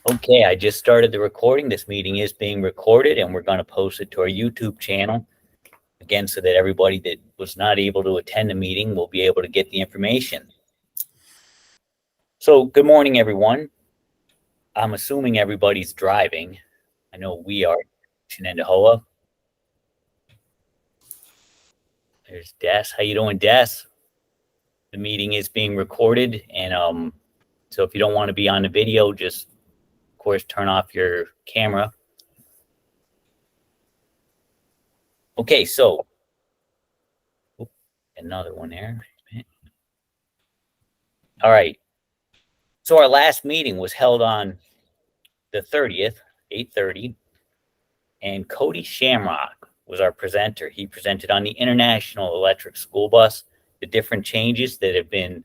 Okay, I just started the recording. This meeting is being recorded and we're going to post it to our YouTube channel. Again, so that everybody that was not able to attend the meeting will be able to get the information. So good morning, everyone. I'm assuming everybody's driving. I know we are. Shenandoah. There's Des. How you doing, Des? The meeting is being recorded, and so if you don't want to be on the video, just of course turn off your camera. Okay, so another one there. All right. So our last meeting was held on the 30th, 8:30, and Cody Shamrock was our presenter. He presented on the International Electric School Bus, the different changes that have been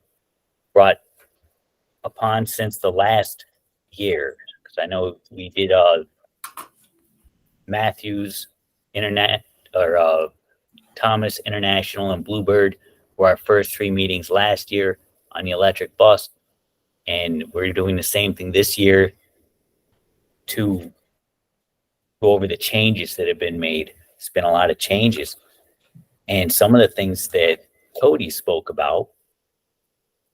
brought upon since the last year. Because I know we did Matthews Internet or Thomas International and Bluebird were our first three meetings last year on the electric bus, and we're doing the same thing this year to go over the changes that have been made. It's been a lot of changes, and some of the things that Cody spoke about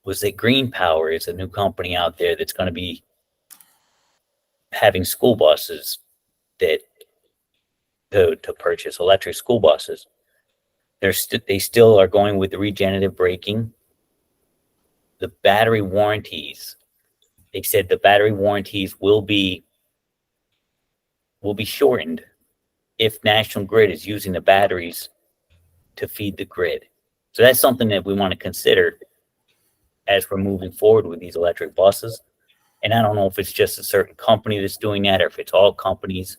was that Green Power is a new company out there that's going to be having school buses that to purchase electric school buses. They still are going with the regenerative braking. The battery warranties, they said the battery warranties will be shortened if National Grid is using the batteries to feed the grid. So that's something that we want to consider as we're moving forward with these electric buses. And I don't know if it's just a certain company that's doing that or if it's all companies.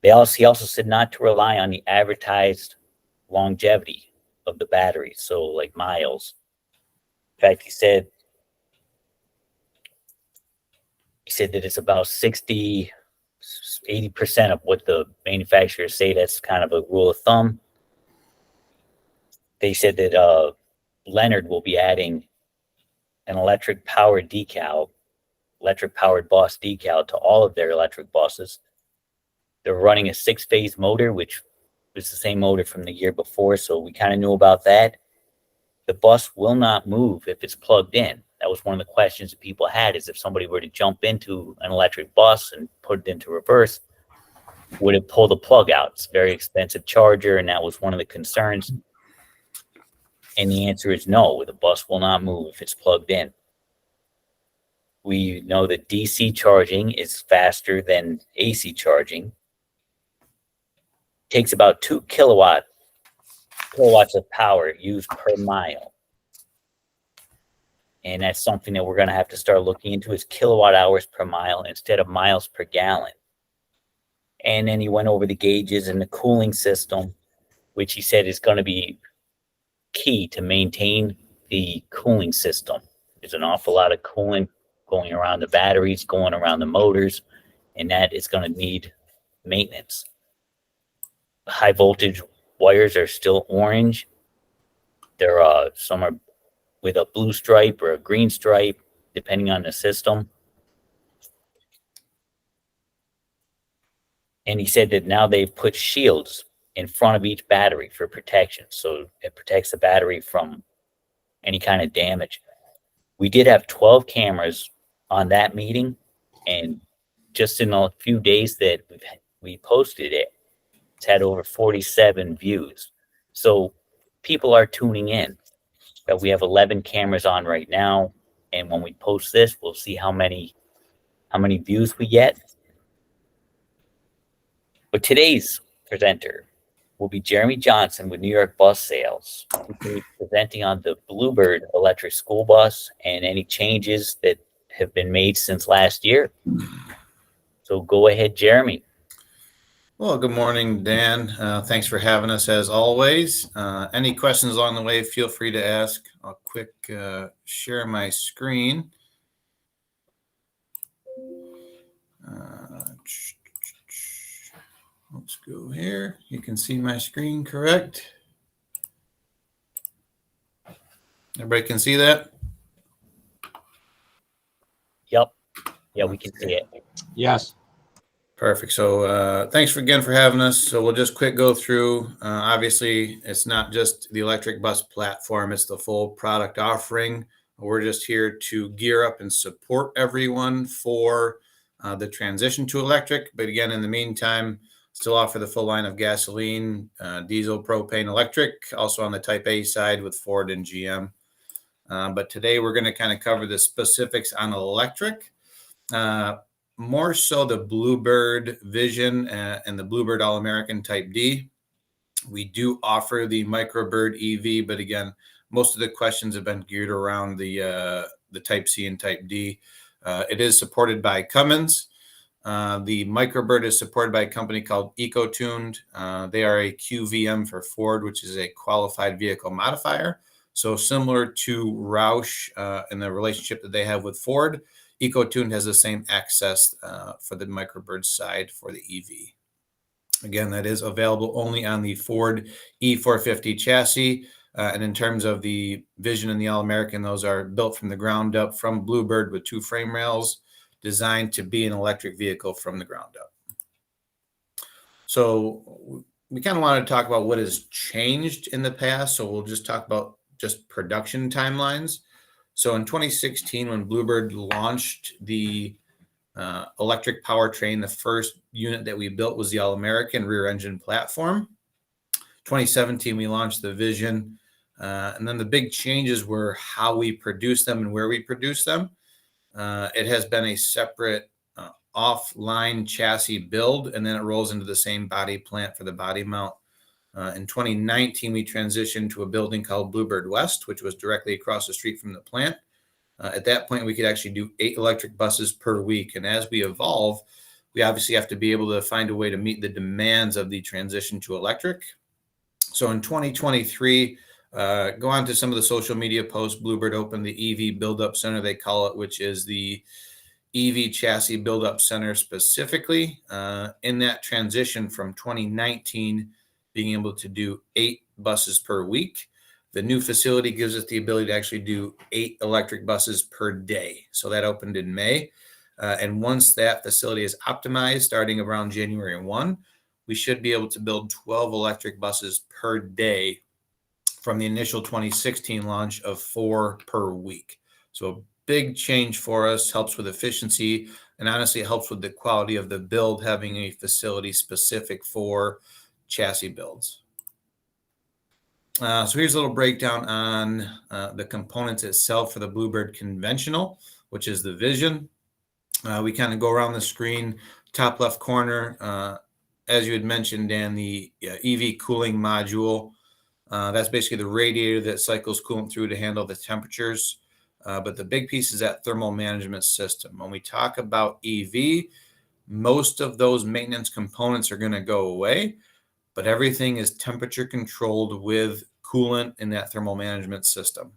He also said not to rely on the advertised longevity of the batteries, so like miles. In fact, he said that it's about 80% of what the manufacturers say. That's kind of a rule of thumb. They said that Leonard will be adding an electric powered bus decal to all of their electric buses. They're running a 6-phase motor, which was the same motor from the year before, so we kind of knew about that. The bus will not move if it's plugged in. That was one of the questions that people had, is if somebody were to jump into an electric bus and put it into reverse, would it pull the plug out? It's a very expensive charger, and that was one of the concerns. And the answer is no, the bus will not move if it's plugged in. We know that DC charging is faster than AC charging. It takes about 2 kilowatts of power used per mile. And that's something that we're going to have to start looking into, is kilowatt hours per mile instead of miles per gallon. And then he went over the gauges and the cooling system, which he said is going to be key to maintain the cooling system. There's an awful lot of coolant going around the batteries, going around the motors, and that is going to need maintenance. High voltage wires are still orange. Some are with a blue stripe or a green stripe, depending on the system. And he said that now they've put shields in front of each battery for protection, so it protects the battery from any kind of damage. We did have 12 cameras on that meeting, and just in a few days that we posted it, it's had over 47 views. So people are tuning in. We have 11 cameras on right now, and when we post this, we'll see how many views we get. But today's presenter will be Jeremy Johnson with New York Bus Sales. He'll be presenting on the Bluebird electric school bus and any changes that have been made since last year. So go ahead, Jeremy. Well, good morning, Dan. Thanks for having us as always. Any questions along the way, feel free to ask. I'll quick share my screen. Let's go here. You can see my screen, correct? Everybody can see that? Yep. Yeah, we can see it. Yes. Perfect. So thanks again for having us. So we'll just quick go through. Obviously, it's not just the electric bus platform, it's the full product offering. We're just here to gear up and support everyone for the transition to electric. But again, in the meantime, still offer the full line of gasoline, diesel, propane, electric, also on the Type A side with Ford and GM. But today we're going to kind of cover the specifics on electric. More so the Bluebird Vision and the Bluebird All-American Type D. We do offer the Microbird EV, but again, most of the questions have been geared around the Type C and Type D. It is supported by Cummins. The Microbird is supported by a company called EcoTuned. They are a QVM for Ford, which is a qualified vehicle modifier. So similar to Roush in the relationship that they have with Ford, EcoTuned has the same access for the Microbird side for the EV. Again, that is available only on the Ford E450 chassis. And in terms of the Vision and the All-American, those are built from the ground up from Bluebird with 2 frame rails designed to be an electric vehicle from the ground up. So we kind of wanted to talk about what has changed in the past. So we'll just talk about just production timelines. So in 2016, when Bluebird launched the electric powertrain, the first unit that we built was the All-American rear engine platform. 2017, we launched the Vision. And then the big changes were how we produce them and where we produce them. It has been a separate offline chassis build, and then it rolls into the same body plant for the body mount. In 2019, we transitioned to a building called Bluebird West, which was directly across the street from the plant. At that point, we could actually do 8 electric buses per week. And as we evolve, we obviously have to be able to find a way to meet the demands of the transition to electric. So in 2023, go on to some of the social media posts. Bluebird opened the EV Build-Up Center, they call it, which is the EV Chassis Build-Up Center specifically. In that transition from 2019, being able to do 8 buses per week, the new facility gives us the ability to actually do 8 electric buses per day. So that opened in May. And once that facility is optimized, starting around January 1, we should be able to build 12 electric buses per day from the initial 2016 launch of 4 per week. So a big change for us, helps with efficiency, and honestly, it helps with the quality of the build, having a facility specific for chassis builds. So here's a little breakdown on the components itself for the Bluebird Conventional, which is the Vision. We kind of go around the screen, top left corner. As you had mentioned, Dan, the EV cooling module. That's basically the radiator that cycles coolant through to handle the temperatures. But the big piece is that thermal management system. When we talk about EV, most of those maintenance components are going to go away, but everything is temperature controlled with coolant in that thermal management system.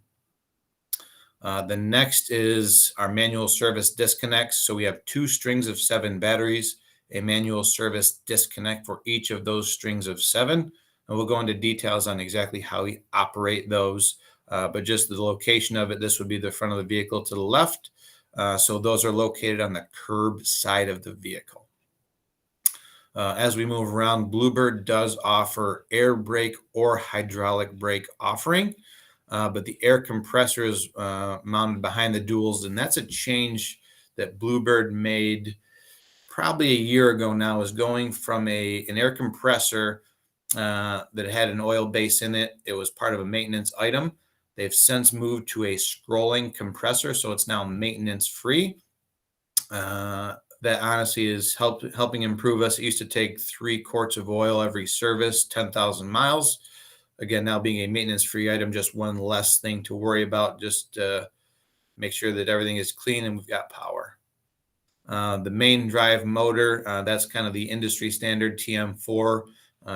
The next is our manual service disconnects. So we have 2 strings of 7 batteries, a manual service disconnect for each of those strings of 7. And we'll go into details on exactly how we operate those. But just the location of it, this would be the front of the vehicle to the left. So those are located on the curb side of the vehicle. As we move around, Bluebird does offer air brake or hydraulic brake offering, but the air compressor is mounted behind the duals, and that's a change that Bluebird made probably a year ago now, is going from an air compressor that had an oil base in it. It was part of a maintenance item. They've since moved to a scrolling compressor, so it's now maintenance free. That honestly is helping improve us. It used to take 3 quarts of oil every service, 10,000 miles. Again, now being a maintenance-free item, just one less thing to worry about. Just make sure that everything is clean and we've got power. The main drive motor, that's kind of the industry standard TM4.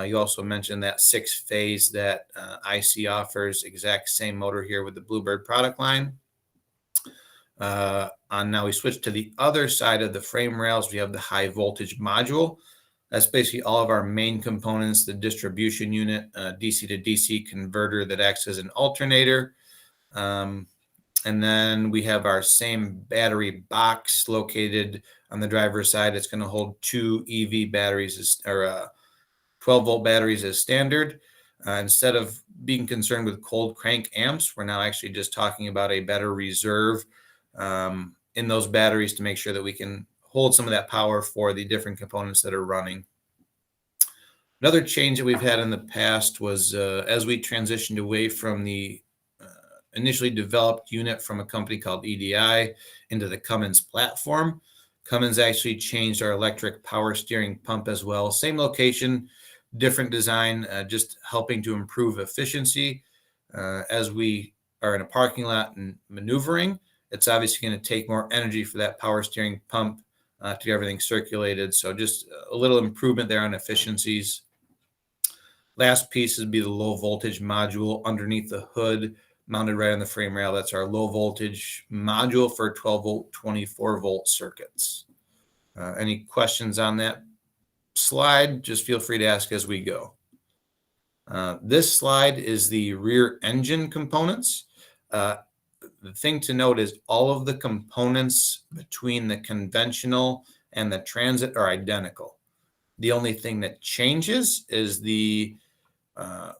You also mentioned that 6-phase that IC offers, exact same motor here with the Bluebird product line. Now we switch to the other side of the frame rails. We have the high voltage module. That's basically all of our main components, the distribution unit, DC to DC converter that acts as an alternator. And then we have our same battery box located on the driver's side. It's going to hold 2 EV batteries or 12-volt batteries as standard. Instead of being concerned with cold crank amps, we're now actually just talking about a better reserve in those batteries to make sure that we can hold some of that power for the different components that are running. Another change that we've had in the past was as we transitioned away from the initially developed unit from a company called EDI into the Cummins platform. Cummins actually changed our electric power steering pump as well. Same location, different design, just helping to improve efficiency. As we are in a parking lot and maneuvering, it's obviously going to take more energy for that power steering pump to get everything circulated. So just a little improvement there on efficiencies. Last piece would be the low voltage module underneath the hood, mounted right on the frame rail. That's our low voltage module for 12 volt, 24 volt circuits. Any questions on that slide? Just feel free to ask as we go. This slide is the rear engine components. The thing to note is all of the components between the conventional and the transit are identical. The only thing that changes is the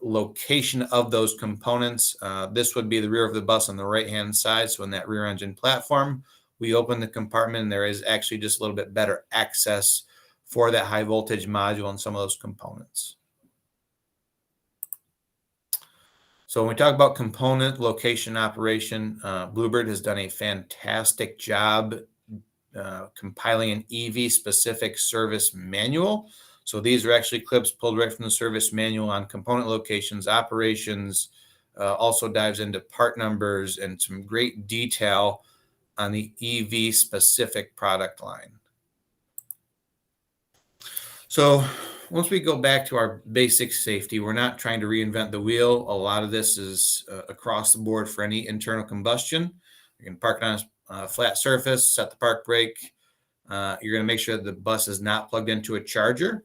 location of those components. This would be the rear of the bus on the right-hand side. So in that rear engine platform, we open the compartment and there is actually just a little bit better access for that high voltage module and some of those components. So when we talk about component location operation, Bluebird has done a fantastic job compiling an EV specific service manual. So these are actually clips pulled right from the service manual on component locations, operations, also dives into part numbers and some great detail on the EV specific product line. So once we go back to our basic safety, we're not trying to reinvent the wheel. A lot of this is across the board for any internal combustion. You can park it on a flat surface, set the park brake. You're going to make sure that the bus is not plugged into a charger.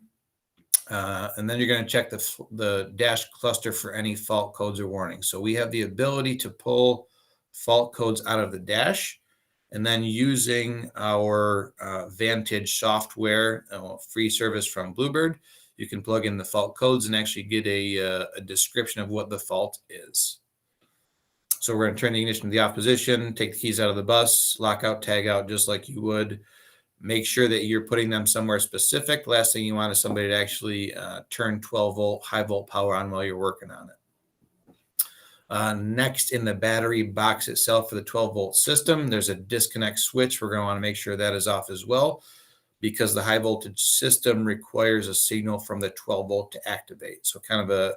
And then you're going to check the dash cluster for any fault codes or warnings. So we have the ability to pull fault codes out of the dash, and then using our Vantage software, free service from Bluebird, you can plug in the fault codes and actually get a description of what the fault is. So we're going to turn the ignition to the off position, take the keys out of the bus, lock out, tag out, just like you would. Make sure that you're putting them somewhere specific. Last thing you want is somebody to actually turn 12 volt, high volt power on while you're working on it. Next, in the battery box itself for the 12 volt system, there's a disconnect switch. We're going to want to make sure that is off as well, because the high voltage system requires a signal from the 12 volt to activate. So kind of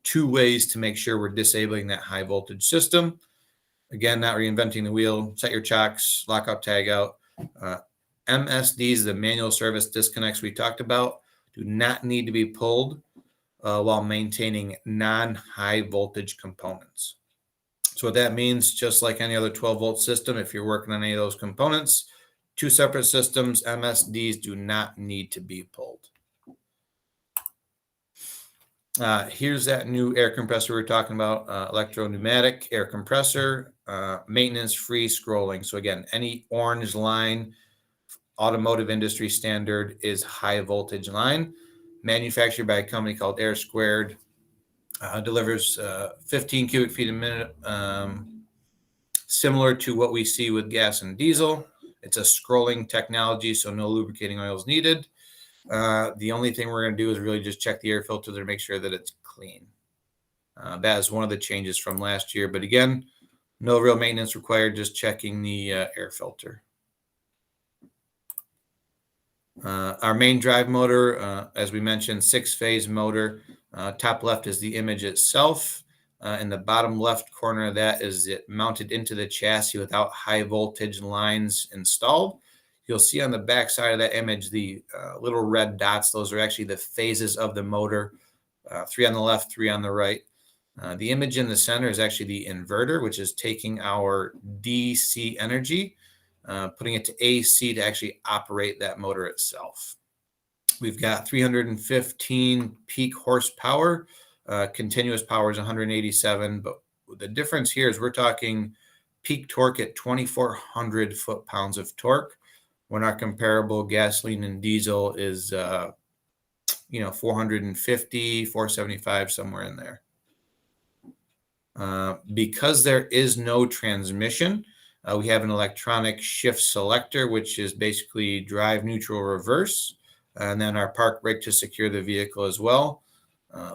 two ways to make sure we're disabling that high voltage system. Again, not reinventing the wheel. Set your chocks, lock out, tag out. MSDs, the manual service disconnects we talked about, do not need to be pulled while maintaining non-high voltage components. So what that means, just like any other 12 volt system, if you're working on any of those components, two separate systems, MSDs do not need to be pulled. Here's that new air compressor we were talking about, electro-pneumatic air compressor, maintenance-free scrolling. So again, any orange line, automotive industry standard, is high voltage line, manufactured by a company called Air Squared, delivers 15 cubic feet a minute, similar to what we see with gas and diesel. It's a scrolling technology, so no lubricating oil is needed. The only thing we're going to do is really just check the air filter to make sure that it's clean. That is one of the changes from last year, but again, no real maintenance required, just checking the air filter. Our main drive motor, as we mentioned, 6-phase motor. Top left is the image itself. In the bottom left corner of that is it mounted into the chassis without high voltage lines installed. You'll see on the back side of that image the little red dots. Those are actually the phases of the motor, 3 on the left, 3 on the right. The image in the center is actually the inverter, which is taking our DC energy, putting it to AC to actually operate that motor itself. We've got 315 peak horsepower. Continuous power is 187, but the difference here is we're talking peak torque at 2,400 foot-pounds of torque, when our comparable gasoline and diesel is 450, 475, somewhere in there. Because there is no transmission, we have an electronic shift selector, which is basically drive, neutral, reverse, and then our park brake to secure the vehicle as well.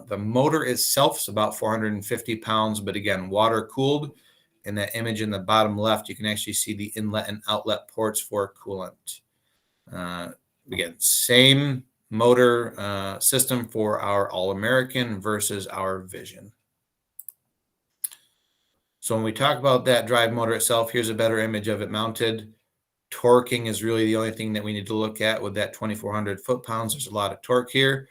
The motor itself is about 450 pounds, but again, water cooled. In that image in the bottom left, you can actually see the inlet and outlet ports for coolant. Again, same motor system for our All-American versus our Vision. So when we talk about that drive motor itself, here's a better image of it mounted. Torquing is really the only thing that we need to look at with that 2,400 foot-pounds. There's a lot of torque here.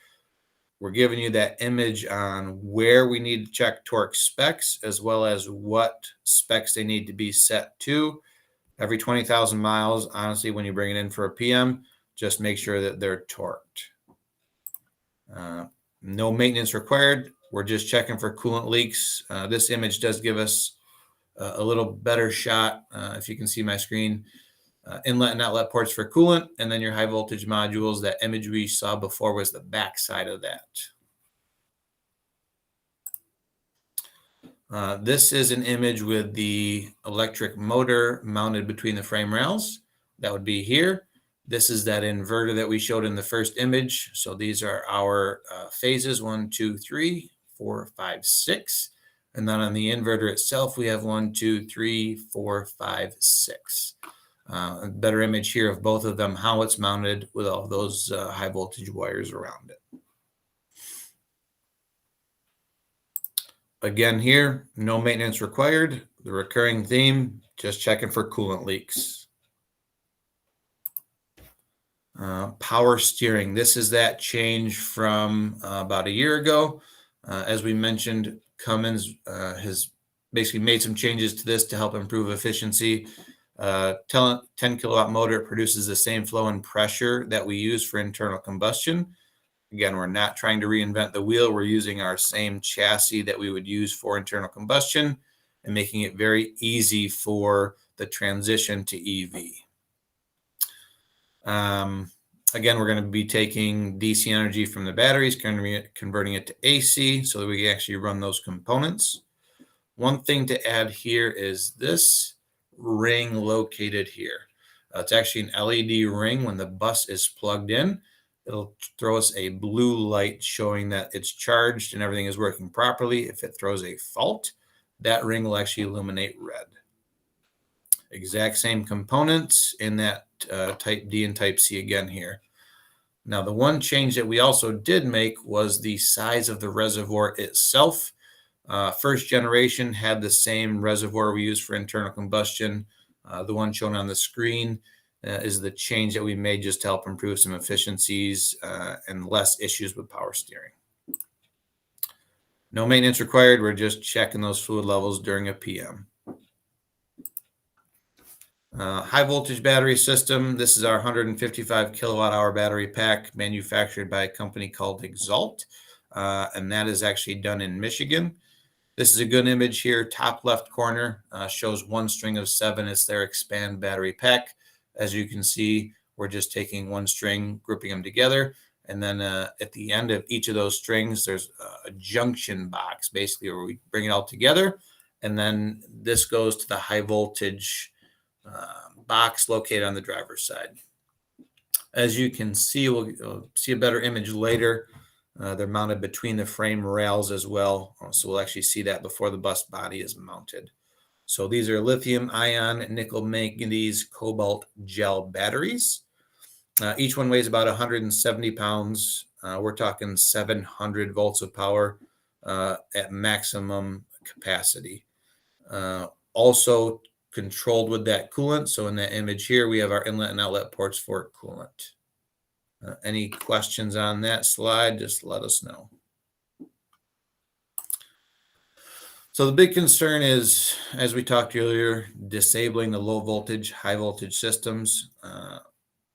We're giving you that image on where we need to check torque specs, as well as what specs they need to be set to. Every 20,000 miles, honestly, when you bring it in for a PM, just make sure that they're torqued. No maintenance required. We're just checking for coolant leaks. This image does give us a little better shot, if you can see my screen. Inlet and outlet ports for coolant, and then your high voltage modules. That image we saw before was the back side of that. This is an image with the electric motor mounted between the frame rails. That would be here. This is that inverter that we showed in the first image. So these are our phases, 1, 2, 3, 4, 5, 6. And then on the inverter itself, we have 1, 2, 3, 4, 5, 6. A better image here of both of them, how it's mounted with all those high voltage wires around it. Again here, no maintenance required. The recurring theme, just checking for coolant leaks. Power steering. This is that change from about a year ago. As we mentioned, Cummins has basically made some changes to this to help improve efficiency. 10 kilowatt motor produces the same flow and pressure that we use for internal combustion. Again, we're not trying to reinvent the wheel. We're using our same chassis that we would use for internal combustion and making it very easy for the transition to EV. Again, we're going to be taking DC energy from the batteries, converting it to AC so that we can actually run those components. One thing to add here is this ring located here. It's actually an LED ring. When the bus is plugged in, it'll throw us a blue light showing that it's charged and everything is working properly. If it throws a fault, that ring will actually illuminate red. Exact same components in that type D and type C again here. Now, the one change that we also did make was the size of the reservoir itself. First generation had the same reservoir we use for internal combustion. The one shown on the screen is the change that we made just to help improve some efficiencies and less issues with power steering. No maintenance required. We're just checking those fluid levels during a PM. High voltage battery system. This is our 155 kilowatt hour battery pack manufactured by a company called Exalt. And that is actually done in Michigan. This is a good image here. Top left corner shows one string of 7. It's their expand battery pack. As you can see, we're just taking one string, grouping them together. And then at the end of each of those strings, there's a junction box, basically, where we bring it all together. And then this goes to the high voltage box located on the driver's side. As you can see, we'll see a better image later. They're mounted between the frame rails as well. So we'll actually see that before the bus body is mounted. So these are lithium ion, nickel manganese, cobalt gel batteries. Each one weighs about 170 pounds. We're talking 700 volts of power at maximum capacity. Also controlled with that coolant. So in that image here, we have our inlet and outlet ports for coolant. Any questions on that slide, just let us know. So the big concern is, as we talked earlier, disabling the low voltage, high voltage systems.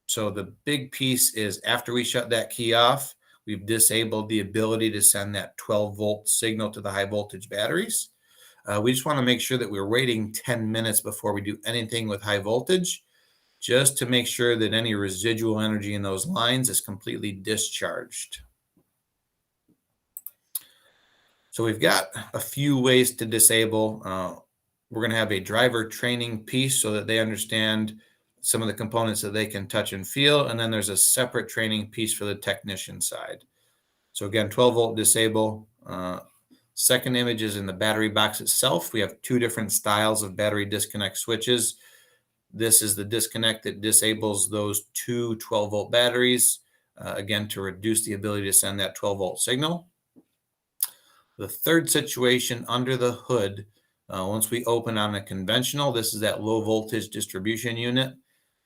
So the big piece is after we shut that key off, we've disabled the ability to send that 12 volt signal to the high voltage batteries. We just want to make sure that we're waiting 10 minutes before we do anything with high voltage, just to make sure that any residual energy in those lines is completely discharged. So we've got a few ways to disable. We're going to have a driver training piece so that they understand some of the components that they can touch and feel. And then there's a separate training piece for the technician side. So again, 12-volt disable. Second image is in the battery box itself. We have two different styles of battery disconnect switches. This is the disconnect that disables those two 12-volt batteries, again, to reduce the ability to send that 12-volt signal. The third situation under the hood, once we open on a conventional, this is that low voltage distribution unit.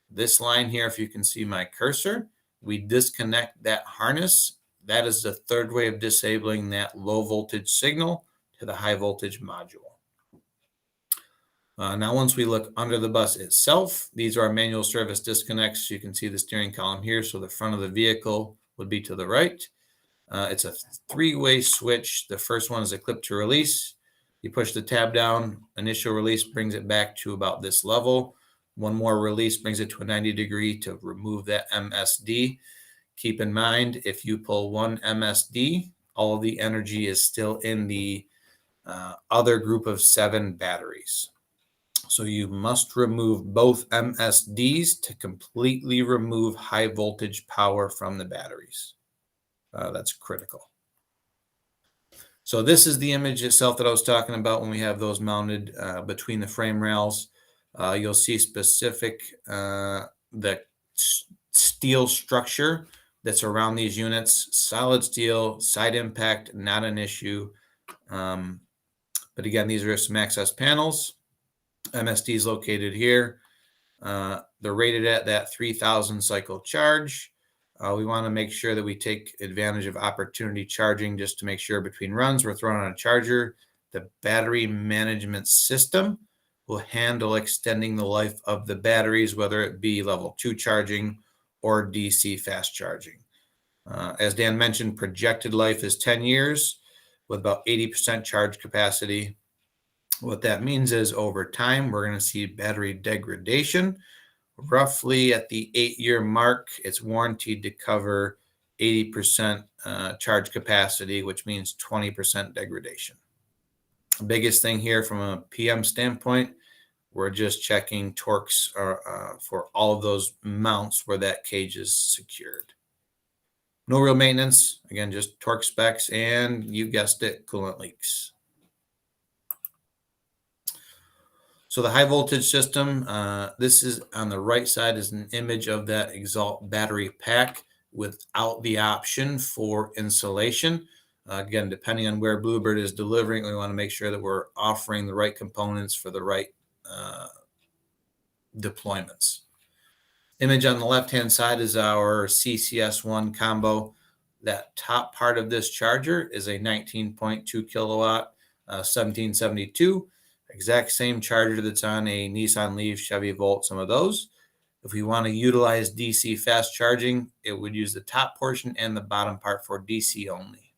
This line here, if you can see my cursor, we disconnect that harness. That is the third way of disabling that low voltage signal to the high voltage module. Now, once we look under the bus itself, these are our manual service disconnects. You can see the steering column here. So the front of the vehicle would be to the right. It's a three-way switch. The first one is a clip to release. You push the tab down, initial release brings it back to about this level. One more release brings it to a 90-degree to remove that MSD. Keep in mind, if you pull one MSD, all of the energy is still in the other group of 7 batteries. So you must remove both MSDs to completely remove high voltage power from the batteries. That's critical. So this is the image itself that I was talking about when we have those mounted between the frame rails. You'll see specific the steel structure that's around these units. Solid steel, side impact, not an issue. But again, these are some access panels. MSD is located here. They're rated at that 3,000 cycle charge. We want to make sure that we take advantage of opportunity charging just to make sure between runs we're throwing on a charger. The battery management system will handle extending the life of the batteries, whether it be level 2 charging or DC fast charging. As Dan mentioned, projected life is 10 years with about 80% charge capacity. What that means is over time, we're going to see battery degradation. Roughly at the 8-year mark, it's warranted to cover 80% charge capacity, which means 20% degradation. The biggest thing here from a PM standpoint, we're just checking torques for all of those mounts where that cage is secured. No real maintenance. Again, just torque specs and, you guessed it, coolant leaks. So the high voltage system, this is on the right side is an image of that Exalt battery pack without the option for insulation. Again, depending on where Bluebird is delivering, we want to make sure that we're offering the right components for the right deployments. Image on the left-hand side is our CCS1 combo. That top part of this charger is a 19.2 kilowatt 1772. Exact same charger that's on a Nissan Leaf, Chevy Volt, some of those. If we want to utilize DC fast charging, it would use the top portion and the bottom part for DC only.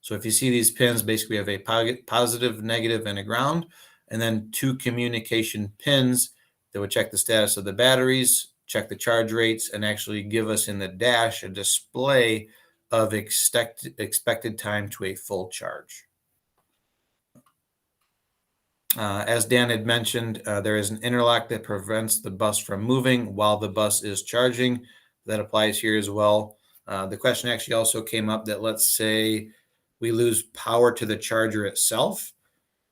So if you see these pins, basically we have a positive, negative, and a ground, and then 2 communication pins that would check the status of the batteries, check the charge rates, and actually give us in the dash a display of expected time to a full charge. As Dan had mentioned, there is an interlock that prevents the bus from moving while the bus is charging. That applies here as well. The question actually also came up that let's say we lose power to the charger itself,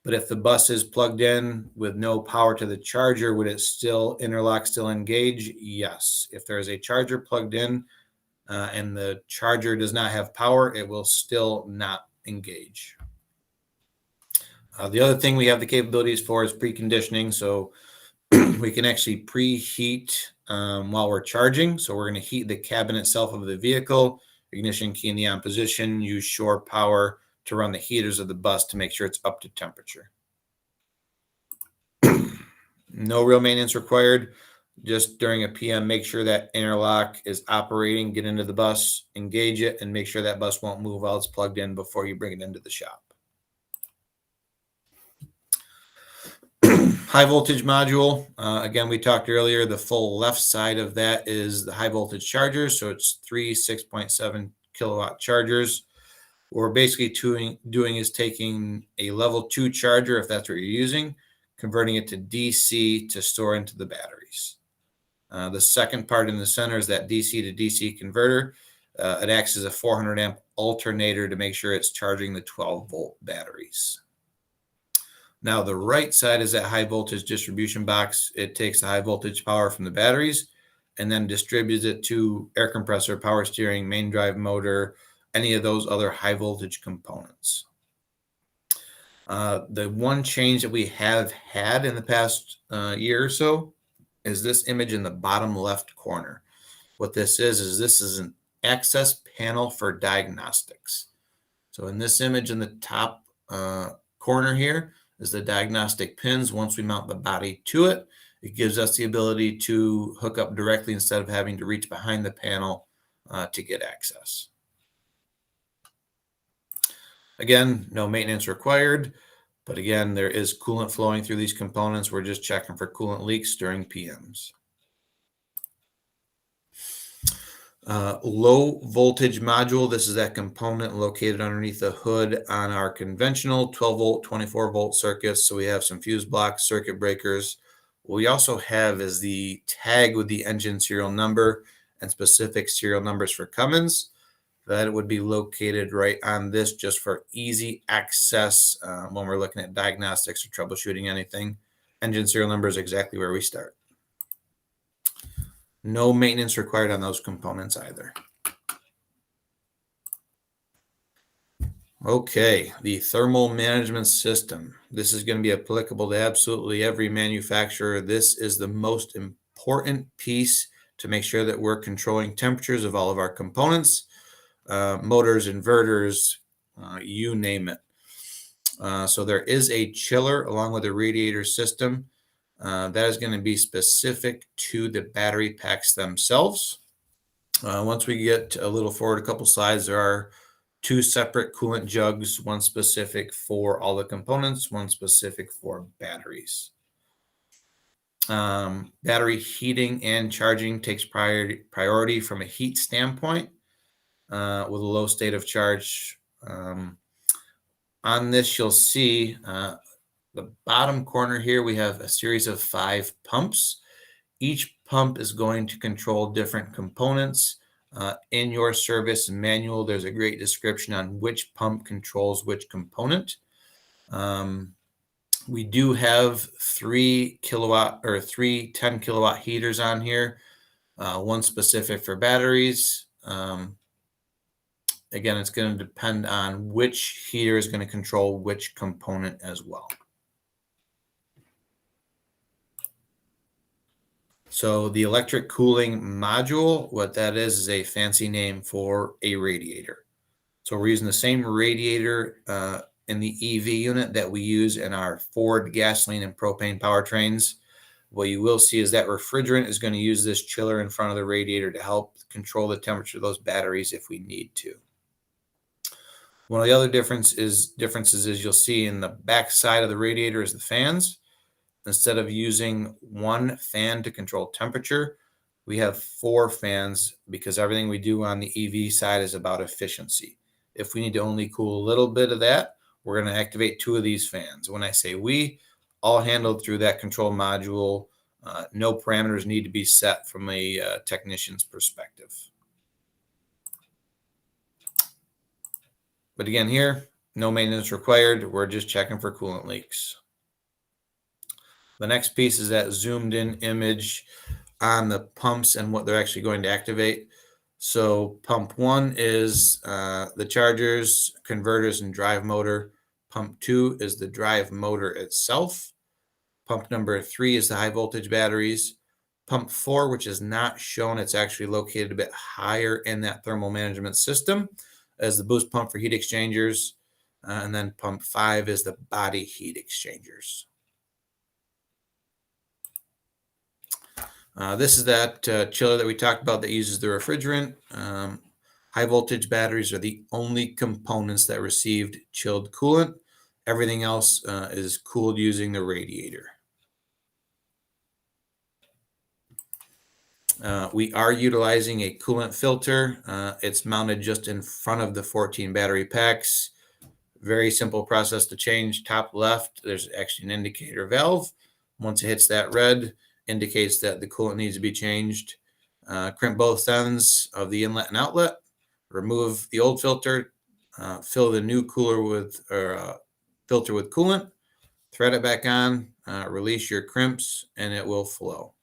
but if the bus is plugged in with no power to the charger, would it still interlock, still engage? Yes. If there is a charger plugged in and the charger does not have power, it will still not engage. The other thing we have the capabilities for is preconditioning. So we can actually preheat while we're charging. So we're going to heat the cabin itself of the vehicle, ignition key in the on position, use shore power to run the heaters of the bus to make sure it's up to temperature. No real maintenance required. Just during a PM, make sure that interlock is operating, get into the bus, engage it, and make sure that bus won't move while it's plugged in before you bring it into the shop. High voltage module, again, we talked earlier, the full left side of that is the high voltage chargers. So it's three 6.7 kilowatt chargers. What we're basically doing is taking a level 2 charger, if that's what you're using, converting it to DC to store into the batteries. The second part in the center is that DC to DC converter. It acts as a 400 amp alternator to make sure it's charging the 12-volt batteries. Now, the right side is that high voltage distribution box. It takes the high voltage power from the batteries and then distributes it to air compressor, power steering, main drive motor, any of those other high voltage components. The one change that we have had in the past year or so is this image in the bottom left corner. What this is an access panel for diagnostics. So in this image in the top corner here is the diagnostic pins. Once we mount the body to it, it gives us the ability to hook up directly instead of having to reach behind the panel to get access. Again, no maintenance required, but again, there is coolant flowing through these components. We're just checking for coolant leaks during PMs. Low voltage module. This is that component located underneath the hood on our conventional 12 volt, 24 volt circuits. So we have some fuse blocks, circuit breakers. What we also have is the tag with the engine serial number and specific serial numbers for Cummins. That would be located right on this just for easy access when we're looking at diagnostics or troubleshooting anything. Engine serial number is exactly where we start. No maintenance required on those components either. Okay, the thermal management system. This is going to be applicable to absolutely every manufacturer. This is the most important piece to make sure that we're controlling temperatures of all of our components, motors, inverters, you name it. So there is a chiller along with a radiator system. That is going to be specific to the battery packs themselves. Once we get a little forward a couple slides, there are two separate coolant jugs, one specific for all the components, one specific for batteries. Battery heating and charging takes priority from a heat standpoint with a low state of charge. On this, you'll see the bottom corner here, we have a series of 5 pumps. Each pump is going to control different components. In your service manual, there's a great description on which pump controls which component. We do have 3 kilowatt or 3 10 kilowatt heaters on here, one specific for batteries. Again, it's going to depend on which heater is going to control which component as well. So the electric cooling module, what that is a fancy name for a radiator. So we're using the same radiator in the EV unit that we use in our Ford gasoline and propane powertrains. What you will see is that refrigerant is going to use this chiller in front of the radiator to help control the temperature of those batteries if we need to. One of the other differences is you'll see in the back side of the radiator is the fans. Instead of using one fan to control temperature, we have 4 fans because everything we do on the EV side is about efficiency. If we need to only cool a little bit of that, we're going to activate 2 of these fans. When I say we, all handled through that control module. No parameters need to be set from a technician's perspective. But again, here, no maintenance required. We're just checking for coolant leaks. The next piece is that zoomed in image on the pumps and what they're actually going to activate. So pump 1 is the chargers, converters, and drive motor. Pump 2 is the drive motor itself. Pump number 3 is the high voltage batteries. Pump 4, which is not shown, it's actually located a bit higher in that thermal management system, as the boost pump for heat exchangers. And then pump 5 is the body heat exchangers. This is that chiller that we talked about that uses the refrigerant. High voltage batteries are the only components that received chilled coolant. Everything else is cooled using the radiator. We are utilizing a coolant filter. It's mounted just in front of the 14 battery packs. Very simple process to change. Top left, there's actually an indicator valve. Once it hits that red, indicates that the coolant needs to be changed. Crimp both ends of the inlet and outlet. Remove the old filter. Fill the new filter with coolant. Thread it back on. Release your crimps, and it will flow.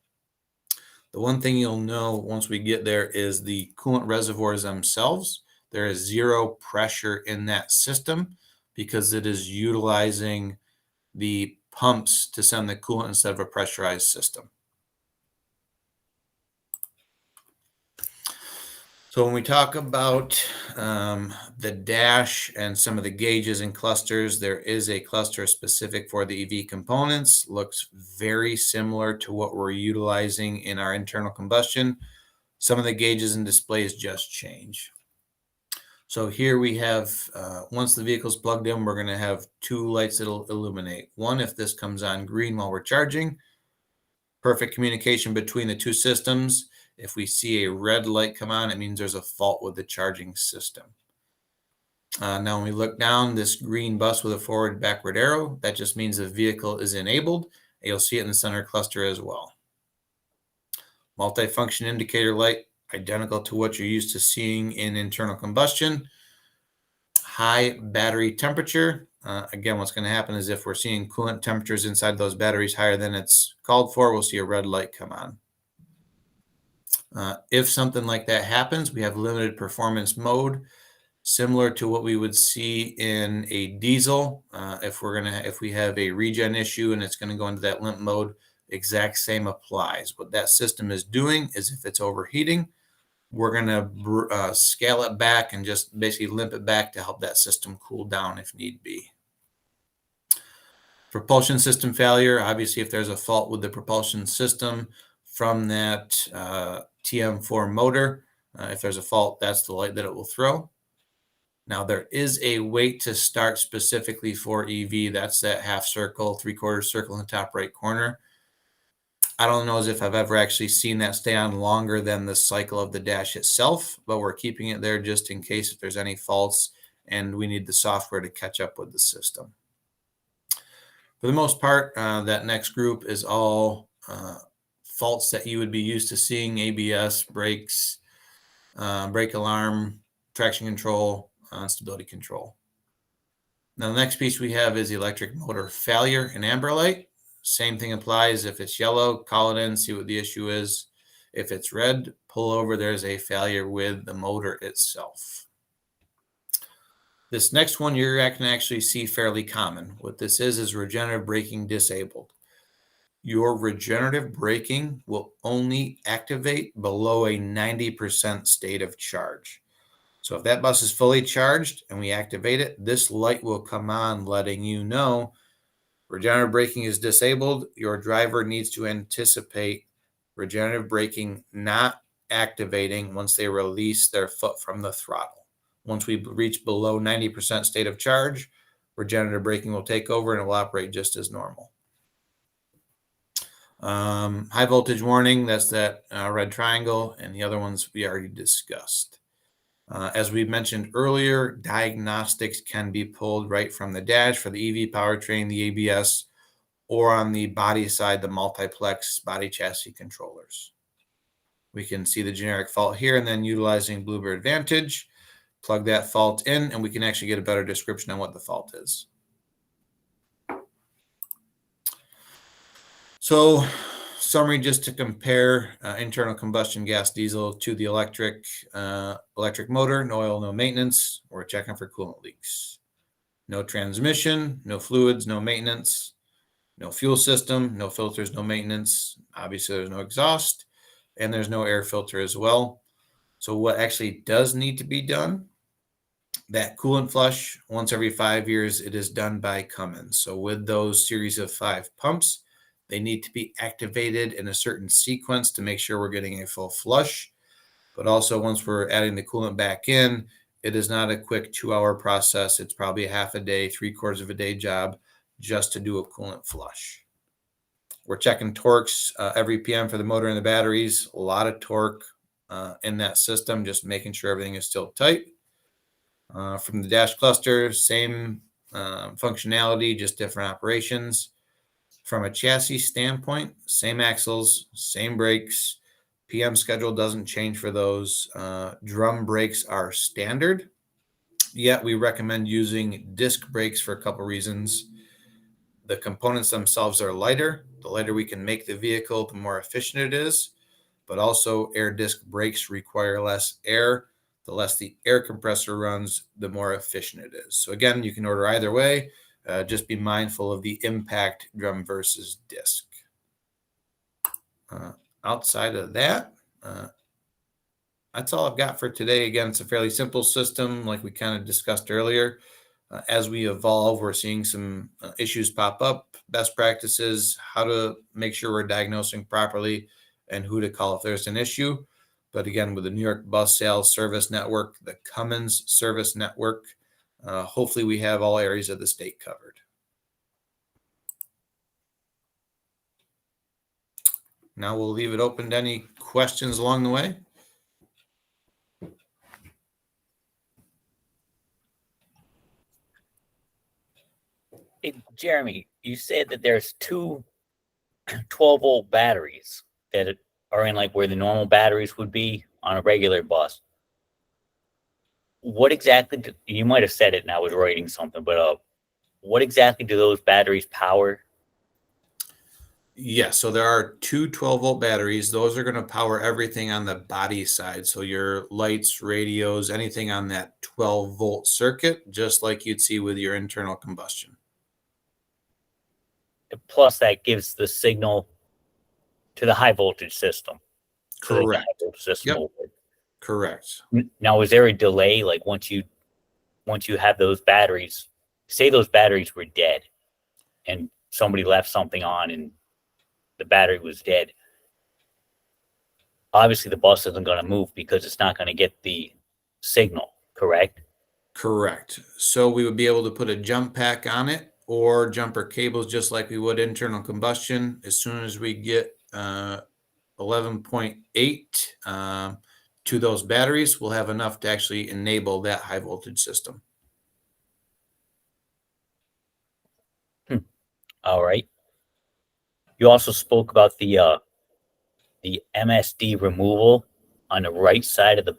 The one thing you'll know once we get there is the coolant reservoirs themselves. There is zero pressure in that system because it is utilizing the pumps to send the coolant instead of a pressurized system. So when we talk about the dash and some of the gauges and clusters, there is a cluster specific for the EV components. Looks very similar to what we're utilizing in our internal combustion. Some of the gauges and displays just change. So here we have, once the vehicle's plugged in, we're going to have two lights that'll illuminate. One, if this comes on green while we're charging, perfect communication between the two systems. If we see a red light come on, it means there's a fault with the charging system. Now, when we look down, this green bus with a forward backward arrow, that just means the vehicle is enabled. You'll see it in the center cluster as well. Multifunction indicator light, identical to what you're used to seeing in internal combustion. High battery temperature. Again, what's going to happen is if we're seeing coolant temperatures inside those batteries higher than it's called for, we'll see a red light come on. If something like that happens, we have limited performance mode, similar to what we would see in a diesel. If we have a regen issue and it's going to go into that limp mode, exact same applies. What that system is doing is if it's overheating, we're going to scale it back and just basically limp it back to help that system cool down if need be. Propulsion system failure. Obviously, if there's a fault with the propulsion system from that TM4 motor, if there's a fault, that's the light that it will throw. Now, there is a wait to start specifically for EV. That's that half circle, 3/4 circle in the top right corner. I don't know as if I've ever actually seen that stay on longer than the cycle of the dash itself, but we're keeping it there just in case if there's any faults and we need the software to catch up with the system. For the most part, that next group is all faults that you would be used to seeing: ABS, brakes, brake alarm, traction control, stability control. Now, the next piece we have is electric motor failure and amber light. Same thing applies. If it's yellow, call it in, see what the issue is. If it's red, pull over. There's a failure with the motor itself. This next one you're going to actually see fairly common. What this is regenerative braking disabled. Your regenerative braking will only activate below a 90% state of charge. So if that bus is fully charged and we activate it, this light will come on letting you know regenerative braking is disabled. Your driver needs to anticipate regenerative braking not activating once they release their foot from the throttle. Once we reach below 90% state of charge, regenerative braking will take over and it will operate just as normal. High voltage warning, that's that red triangle, and the other ones we already discussed. As we mentioned earlier, diagnostics can be pulled right from the dash for the EV powertrain, the ABS, or on the body side, the multiplex body chassis controllers. We can see the generic fault here, and then utilizing Bluebird Vantage, plug that fault in, and we can actually get a better description on what the fault is. So, summary just to compare internal combustion gas diesel to the electric motor: no oil, no maintenance. We're checking for coolant leaks. No transmission, no fluids, no maintenance. No fuel system, no filters, no maintenance. Obviously, there's no exhaust, and there's no air filter as well. So what actually does need to be done? That coolant flush, once every 5 years, it is done by Cummins. So with those series of 5 pumps, they need to be activated in a certain sequence to make sure we're getting a full flush. But also, once we're adding the coolant back in, it is not a quick 2-hour process. It's probably a half a day, 3/4 of a day job just to do a coolant flush. We're checking torques every PM for the motor and the batteries. A lot of torque in that system, just making sure everything is still tight. From the dash cluster, same functionality, just different operations. From a chassis standpoint, same axles, same brakes. PM schedule doesn't change for those. Drum brakes are standard, yet we recommend using disc brakes for a couple reasons. The components themselves are lighter. The lighter we can make the vehicle, the more efficient it is. But also, air disc brakes require less air. The less the air compressor runs, the more efficient it is. So again, you can order either way. Just be mindful of the impact drum versus disc. Outside of that, that's all I've got for today. Again, it's a fairly simple system, like we kind of discussed earlier. As we evolve, we're seeing some issues pop up, best practices, how to make sure we're diagnosing properly, and who to call if there's an issue. But again, with the New York Bus Sales Service Network, the Cummins Service Network, hopefully we have all areas of the state covered. Now we'll leave it open to any questions along the way. Hey, Jeremy, you said that there's two 12-volt batteries that are in like where the normal batteries would be on a regular bus. What exactly you might have said it and I was writing something, but what exactly do those batteries power? Yes, so there are two 12-volt batteries. Those are going to power everything on the body side. So your lights, radios, anything on that 12-volt circuit, just like you'd see with your internal combustion. Plus, that gives the signal to the high voltage system. So that the high Correct. voltage system Yep. will work. Correct. Now, is there a delay? Like once you have those batteries, say those batteries were dead, and somebody left something on and the battery was dead. Obviously, the bus isn't going to move because it's not going to get the signal, correct? Correct. So we would be able to put a jump pack on it or jumper cables just like we would internal combustion. As soon as we get 11.8 to those batteries, we'll have enough to actually enable that high voltage system. All right. You also spoke about the MSD removal on the right side of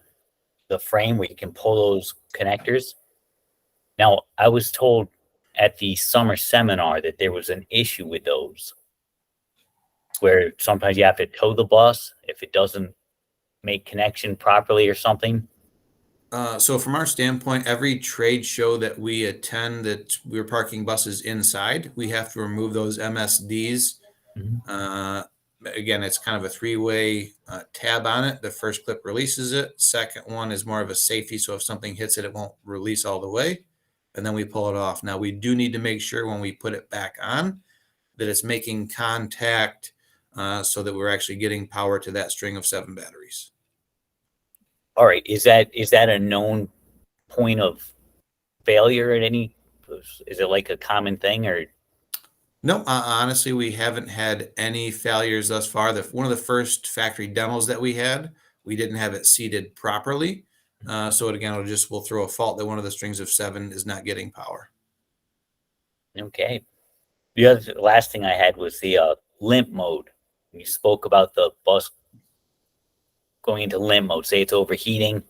the frame where you can pull those connectors. Now, I was told at the summer seminar that there was an issue with those where sometimes you have to tow the bus if it doesn't make connection properly or something. So from our standpoint, every trade show that we attend that we're parking buses inside, we have to remove those MSDs. Again, it's kind of a three-way tab on it. The first clip releases it. Second one is more of a safety. So if something hits it, it won't release all the way. And then we pull it off. Now we do need to make sure when we put it back on that it's making contact so that we're actually getting power to that string of 7 batteries. All right. Is that a known point of failure at any? Is it like a common thing or? No, honestly, we haven't had any failures thus far. One of the first factory demos that we had, we didn't have it seated properly. So again, we'll throw a fault that one of the strings of 7 is not getting power. Okay. The last thing I had was the limp mode. You spoke about the bus going into limp mode. Say it's overheating,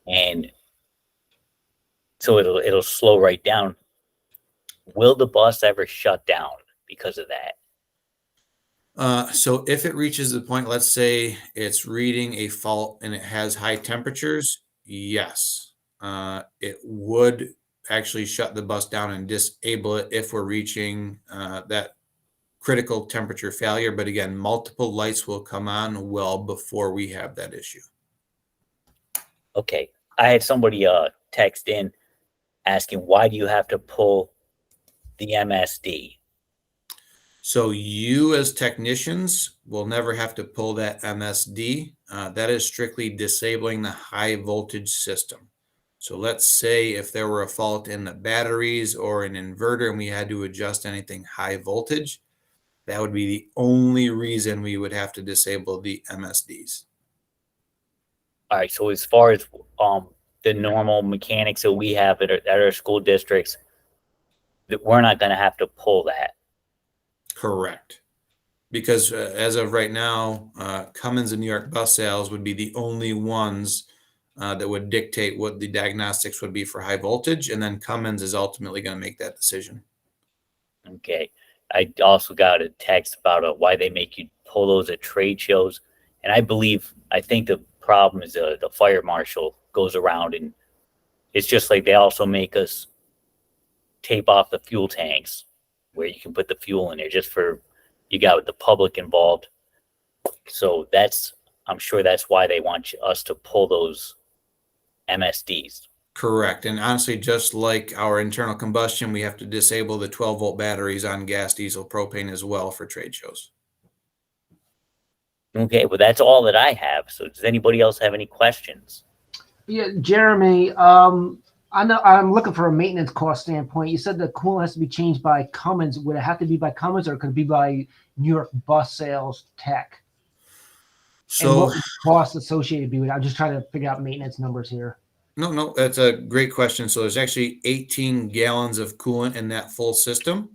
and so it'll slow right down. Will the bus ever shut down because of that? So if it reaches the point, let's say it's reading a fault and it has high temperatures, yes, it would actually shut the bus down and disable it if we're reaching that critical temperature failure. But again, multiple lights will come on well before we have that issue. Okay. I had somebody text in asking, why do you have to pull the MSD? So you as technicians will never have to pull that MSD. That is strictly disabling the high voltage system. So let's say if there were a fault in the batteries or an inverter and we had to adjust anything high voltage, That would be the only reason we would have to disable the MSDs. All right. So as far as the normal mechanics that we have at our school districts, that we're not going to have to pull that. Correct. Because as of right now, Cummins and New York Bus Sales would be the only ones that would dictate what the diagnostics would be for high voltage, and then Cummins is ultimately going to make that decision. Okay. I also got a text about why they make you pull those at trade shows, and I think the problem is the fire marshal goes around, and it's just like they also make us tape off the fuel tanks where you can put the fuel in there just for you got the public involved. So I'm sure that's why they want us to pull those MSDs. Correct. And honestly, just like our internal combustion, we have to disable the 12-volt batteries on gas, diesel, propane as well for trade shows. Okay, well, that's all that I have. So does anybody else have any questions? Yeah, Jeremy, I know I'm looking for a maintenance cost standpoint. You said the coolant has to be changed by Cummins. Would it have to be by Cummins, or could it be by New York Bus Sales Tech? And what So would the cost associated be with it? I'm just trying to figure out maintenance numbers here. no, that's a great question. So there's actually 18 gallons of coolant in that full system.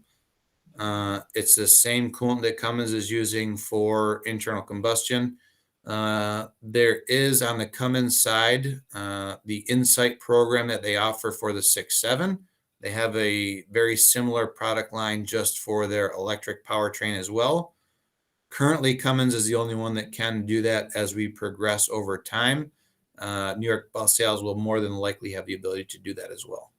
It's the same coolant that Cummins is using for internal combustion. There is on the Cummins side, the Insight program that they offer for the 6.7. They have a very similar product line just for their electric powertrain as well. Currently, Cummins is the only one that can do that. As we progress over time, New York Bus Sales will more than likely have the ability to do that as well.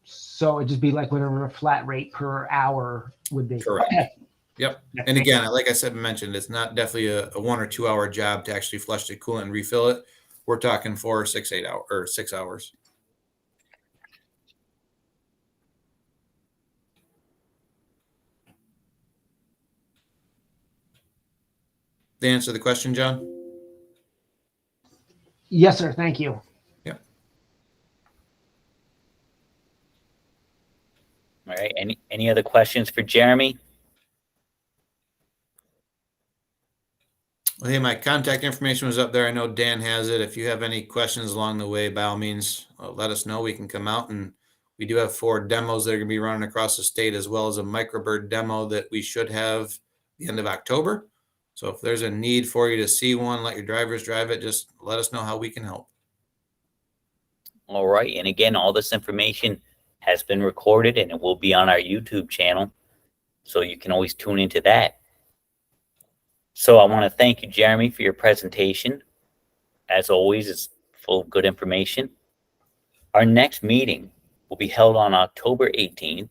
So it'd just be like whatever a flat rate per hour would be. Correct. Okay. Yep. And again, like I mentioned, it's not definitely a 1 or 2 hour job to actually flush the coolant and refill it. We're talking 4 or 6, 8 hours or 6 hours. Did I answer the question, John? Yes, sir. Thank you. Yep. All right. Any other questions for Jeremy? Well, hey, my contact information was up there. I know Dan has it. If you have any questions along the way, by all means, let us know. We can come out, and we do have 4 demos that are going to be running across the state, as well as a microbird demo that we should have the end of October. So if there's a need for you to see one, let your drivers drive it, just let us know how we can help. All right. And again, all this information has been recorded and it will be on our YouTube channel. So you can always tune into that. So I want to thank you, Jeremy, for your presentation. As always, it's full of good information. Our next meeting will be held on October 18th,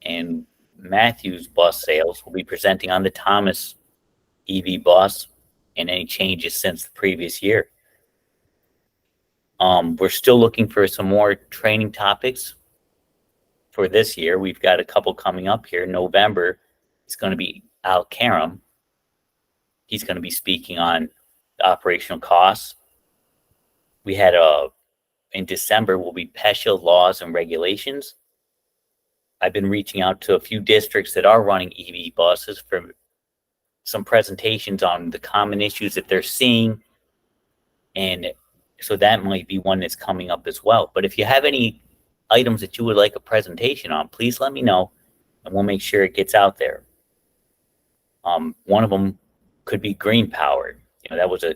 and Matthews Bus Sales will be presenting on the Thomas EV bus and any changes since the previous year. We're still looking for some more training topics for this year. We've got a couple coming up here. November, it's going to be Al Karam. He's going to be speaking on the operational costs. We had in December will be PESHA laws and regulations. I've been reaching out to a few districts that are running EV buses for some presentations on the common issues that they're seeing. And so that might be one that's coming up as well. But if you have any items that you would like a presentation on, please let me know and we'll make sure it gets out there. One of them could be Green Power. That was a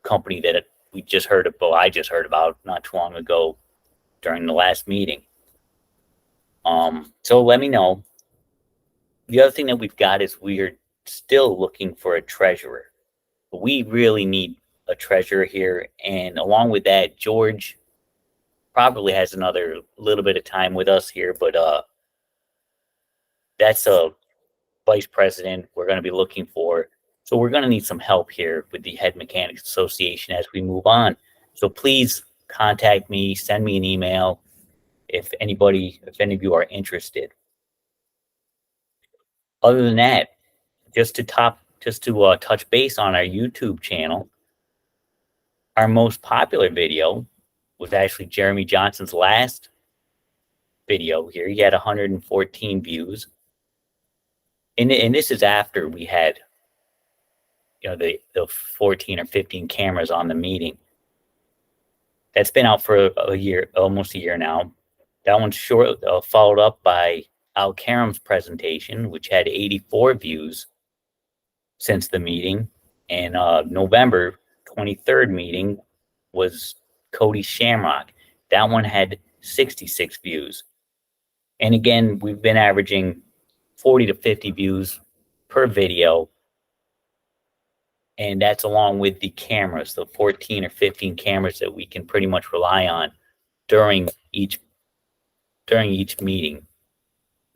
company that I just heard about not too long ago during the last meeting. So let me know. The other thing that we've got is we're still looking for a treasurer. We really need a treasurer here. And along with that, George probably has another little bit of time with us here, but that's a vice president we're going to be looking for. So we're going to need some help here with the Head Mechanics Association as we move on. So please contact me, send me an email if any of you are interested. Other than that, just to touch base on our YouTube channel, our most popular video was actually Jeremy Johnson's last video here. He had 114 views. And this is after we had, the 14 or 15 cameras on the meeting. That's been out for a year, almost a year now. That one's short, followed up by Al Karam's presentation, which had 84 views since the meeting. And November 23rd meeting was Cody Shamrock. That one had 66 views. And again, we've been averaging 40 to 50 views per video. And that's along with the cameras, the 14 or 15 cameras that we can pretty much rely on during each meeting.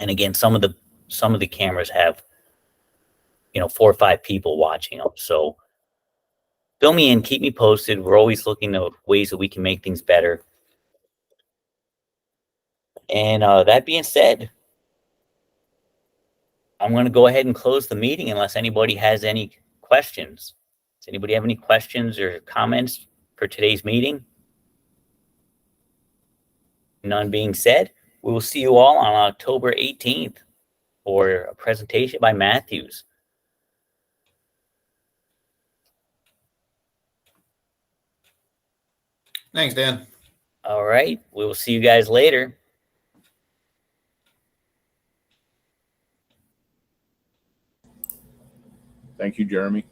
And again, some of the cameras have 4 or 5 people watching them. So fill me in, keep me posted. We're always looking at ways that we can make things better. And that being said, I'm going to go ahead and close the meeting unless anybody has any questions. Does anybody have any questions or comments for today's meeting? None being said, we will see you all on October 18th for a presentation by Matthews. Thanks, Dan. All right. We will see you guys later. Thank you, Jeremy.